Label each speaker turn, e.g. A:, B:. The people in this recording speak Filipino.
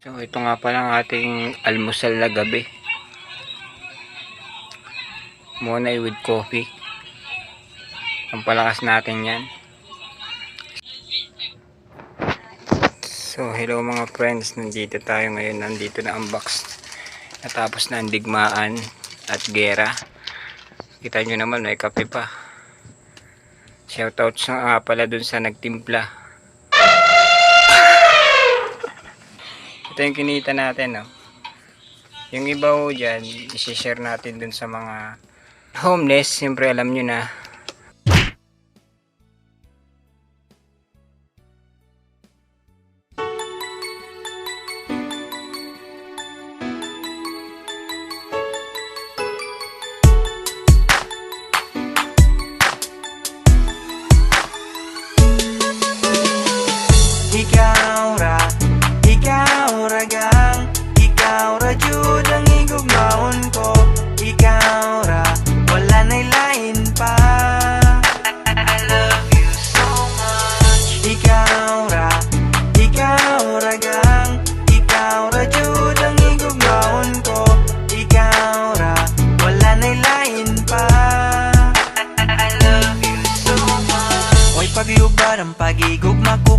A: So ito nga pala ang ating almusal na gabi. Monay with coffee. Ang palakas natin yan. So hello mga friends, nandito tayo ngayon. Nandito na ang box. Natapos na ang digmaan at gera. Kita nyo naman may kape pa. Shoutout sa nga pala dun sa nagtimpla. Ito yung kinita natin, no? Yung iba ho dyan, isi-share natin dun sa mga homeless. Siyempre alam nyo na.
B: Ikaw ra, ikaw ra